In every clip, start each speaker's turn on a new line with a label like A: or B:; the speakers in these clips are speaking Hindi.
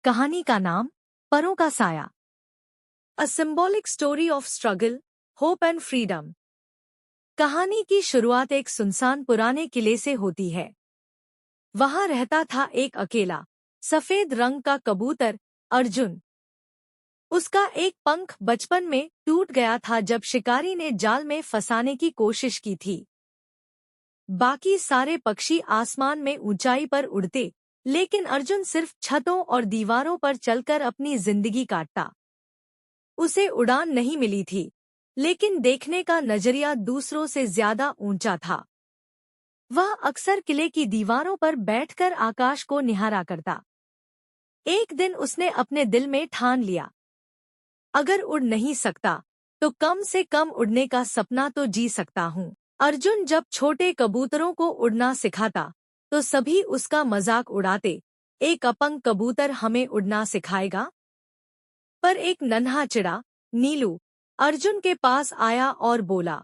A: कहानी का नाम परों का साया। अ symbolic story of struggle, hope and freedom. कहानी की शुरुआत एक सुनसान पुराने किले से होती है। वहां रहता था एक अकेला सफेद रंग का कबूतर, अर्जुन। उसका एक पंख बचपन में टूट गया था जब शिकारी ने जाल में फंसाने की कोशिश की थी। बाकी सारे पक्षी आसमान में ऊंचाई पर उड़ते, लेकिन अर्जुन सिर्फ छतों और दीवारों पर चलकर अपनी जिंदगी काटता। उसे उड़ान नहीं मिली थी, लेकिन देखने का नजरिया दूसरों से ज्यादा ऊंचा था। वह अक्सर किले की दीवारों पर बैठकर आकाश को निहारा करता। एक दिन उसने अपने दिल में ठान लिया, अगर उड़ नहीं सकता तो कम से कम उड़ने का सपना तो जी सकता हूँ। अर्जुन जब छोटे कबूतरों को उड़ना सिखाता तो सभी उसका मजाक उड़ाते, एक अपंग कबूतर हमें उड़ना सिखाएगा। पर एक नन्हा चिड़ा, नीलू, अर्जुन के पास आया और बोला,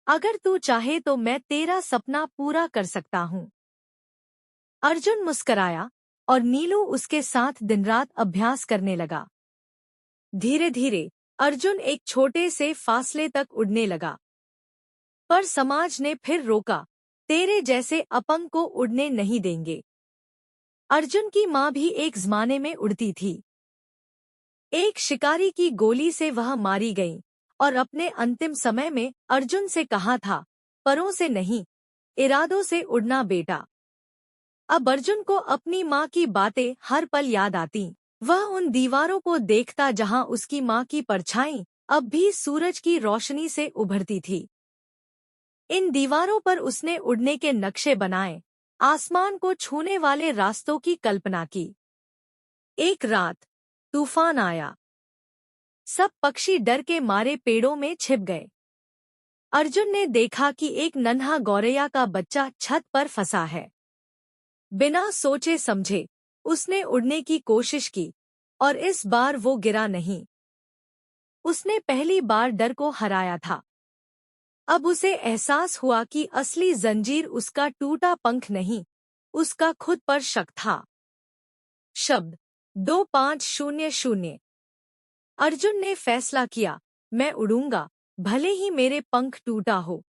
A: अगर तू चाहे तो मैं तेरा सपना पूरा कर सकता हूँ। अर्जुन मुस्कराया और नीलू उसके साथ दिन रात अभ्यास करने लगा। धीरे धीरे अर्जुन एक छोटे से फासले तक उड़ने लगा। पर समाज ने फिर रोका, तेरे जैसे अपंग को उड़ने नहीं देंगे। अर्जुन की माँ भी एक ज़माने में उड़ती थी। एक शिकारी की गोली से वह मारी गई और अपने अंतिम समय में अर्जुन से कहा था, परों से नहीं, इरादों से उड़ना बेटा। अब अर्जुन को अपनी माँ की बातें हर पल याद आती। वह उन दीवारों को देखता जहाँ उसकी माँ की परछाई अब भी सूरज की रोशनी से उभरती थी। इन दीवारों पर उसने उड़ने के नक्शे बनाए, आसमान को छूने वाले रास्तों की कल्पना की। एक रात तूफान आया। सब पक्षी डर के मारे पेड़ों में छिप गए। अर्जुन ने देखा कि एक नन्हा गौरैया का बच्चा छत पर फंसा है। बिना सोचे समझे उसने उड़ने की कोशिश की, और इस बार वो गिरा नहीं। उसने पहली बार डर को हराया था। अब उसे एहसास हुआ कि असली जंजीर उसका टूटा पंख नहीं, उसका खुद पर शक था। शब्द 2500। अर्जुन ने फैसला किया, मैं उड़ूंगा, भले ही मेरे पंख टूटा हो।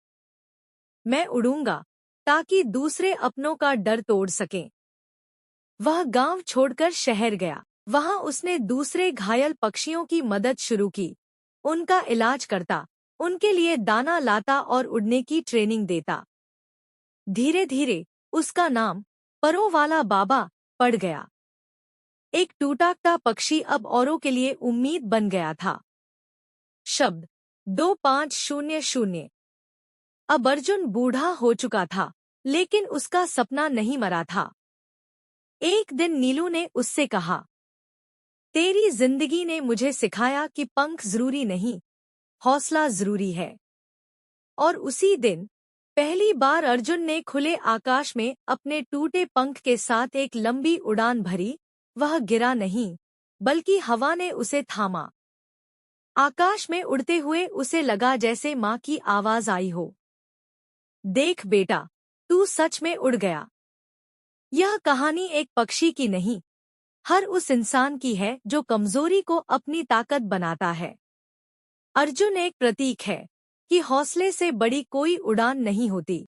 A: मैं उड़ूंगा ताकि दूसरे अपनों का डर तोड़ सकें। वह गांव छोड़कर शहर गया। वहां उसने दूसरे घायल पक्षियों की मदद शुरू की। उनका इलाज करता, उनके लिए दाना लाता और उड़ने की ट्रेनिंग देता। धीरे धीरे उसका नाम परों वाला बाबा पड़ गया। एक टूटा पक्षी अब औरों के लिए उम्मीद बन गया था। शब्द 2500। अब अर्जुन बूढ़ा हो चुका था, लेकिन उसका सपना नहीं मरा था। एक दिन नीलू ने उससे कहा, तेरी जिंदगी ने मुझे सिखाया कि पंख जरूरी नहीं, हौसला जरूरी है। और उसी दिन पहली बार अर्जुन ने खुले आकाश में अपने टूटे पंख के साथ एक लंबी उड़ान भरी। वह गिरा नहीं, बल्कि हवा ने उसे थामा। आकाश में उड़ते हुए उसे लगा जैसे माँ की आवाज आई हो, देख बेटा, तू सच में उड़ गया। यह कहानी एक पक्षी की नहीं, हर उस इंसान की है जो कमजोरी को अपनी ताकत बनाता है। अर्जुन एक प्रतीक है कि हौसले से बड़ी कोई उड़ान नहीं होती।